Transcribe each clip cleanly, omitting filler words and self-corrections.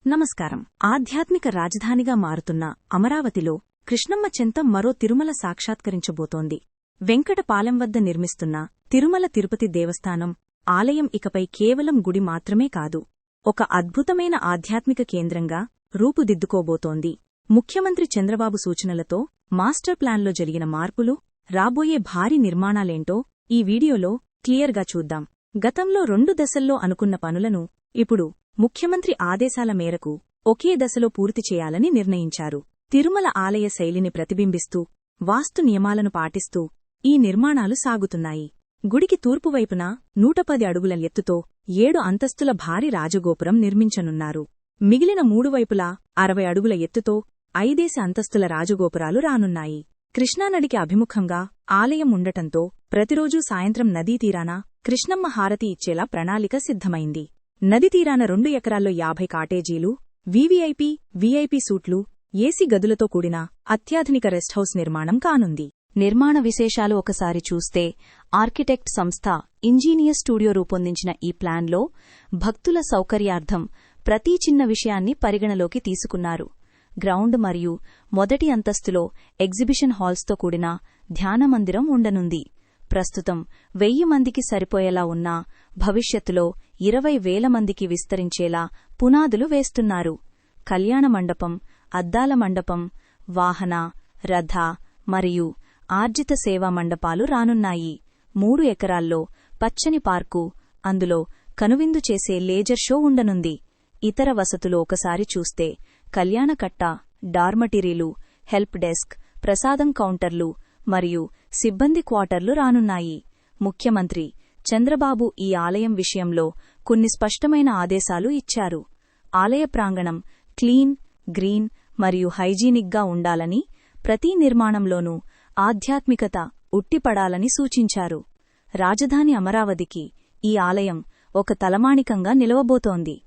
నమస్కారం. ఆధ్యాత్మిక రాజధానిగా మారుతున్న అమరావతిలో కృష్ణమ్మ చెంత మరో తిరుమల సాక్షాత్కరించబోతోంది. వెంకటపాలెం వద్ద నిర్మిస్తున్న తిరుమల తిరుపతి దేవస్థానం ఆలయం ఇకపై కేవలం గుడి మాత్రమే కాదు, ఒక అద్భుతమైన ఆధ్యాత్మిక కేంద్రంగా రూపుదిద్దుకోబోతోంది. ముఖ్యమంత్రి చంద్రబాబు సూచనలతో మాస్టర్ ప్లాన్లో జరిగిన మార్పులు, రాబోయే భారీ నిర్మాణాలేంటో ఈ వీడియోలో క్లియర్గా చూద్దాం. గతంలో 2 దశల్లో అనుకున్న పనులను ఇప్పుడు ముఖ్యమంత్రి ఆదేశాల మేరకు ఒకే దశలో పూర్తి చేయాలని నిర్ణయించారు. తిరుమల ఆలయ శైలిని ప్రతిబింబిస్తూ, వాస్తు నియమాలను పాటిస్తూ ఈ నిర్మాణాలు సాగుతున్నాయి. గుడికి తూర్పువైపున 110 అడుగుల ఎత్తుతో 7 అంతస్తుల భారీ రాజగోపురం నిర్మించనున్నారు. మిగిలిన 3 వైపులా 60 అడుగుల ఎత్తుతో 5 అంతస్తుల రాజగోపురాలు రానున్నాయి. కృష్ణానదికి అభిముఖంగా ఆలయం ఉండటంతో ప్రతిరోజూ సాయంత్రం నదీతీరాన కృష్ణమ్మ హారతి ఇచ్చేలా ప్రణాళిక సిద్ధమైంది. నదితీరాన 2 ఎకరాల్లో 50 కాటేజీలు, వీవీఐపీ సూట్లు, ఏసీ గదులతో కూడిన అత్యాధునిక రెస్ట్ హౌస్ నిర్మాణం కానుంది. నిర్మాణ విశేషాలు ఒకసారి చూస్తే, ఆర్కిటెక్ట్ సంస్థ ఇంజీనియర్ స్టూడియో రూపొందించిన ఈ ప్లాన్లో భక్తుల సౌకర్యార్థం ప్రతి చిన్న విషయాన్ని పరిగణలోకి తీసుకున్నారు. గ్రౌండ్ మరియు మొదటి అంతస్తులో ఎగ్జిబిషన్ హాల్స్తో కూడిన ధ్యానమందిరం ఉండనుంది. ప్రస్తుతం 1000 మందికి సరిపోయేలా ఉన్నా భవిష్యత్తులో 20,000 మందికి విస్తరించేలా పునాదులు వేస్తున్నారు. కళ్యాణ మండపం, అద్దాల మండపం, వాహన, రథ మరియు ఆర్జిత సేవా మండపాలు రానున్నాయి. 3 ఎకరాల్లో పచ్చని పార్కు, అందులో కనువిందు చేసే లేజర్ షో ఉండనుంది. ఇతర వసతులు ఒకసారి చూస్తే, కళ్యాణకట్ట, డార్మటరీలు, హెల్ప్ డెస్క్, ప్రసాదం కౌంటర్లు మరియు సిబ్బంది క్వార్టర్లు రానున్నాయి. ముఖ్యమంత్రి చంద్రబాబు ఈ ఆలయం విషయంలో కొన్ని స్పష్టమైన ఆదేశాలు ఇచ్చారు. ఆలయ ప్రాంగణం క్లీన్, గ్రీన్ మరియు హైజీనిక్గా ఉండాలని, ప్రతి నిర్మాణంలోనూ ఆధ్యాత్మికత ఉట్టిపడాలని సూచించారు. రాజధాని అమరావతికి ఈ ఆలయం ఒక తలమాణికంగా నిలవబోతోంది.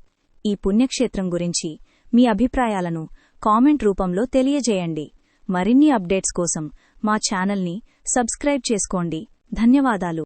ఈ పుణ్యక్షేత్రం గురించి మీ అభిప్రాయాలను కామెంట్ రూపంలో తెలియజేయండి. మరిన్ని అప్డేట్స్ కోసం మా ఛానల్ని సబ్స్క్రైబ్ చేసుకోండి. ధన్యవాదాలు.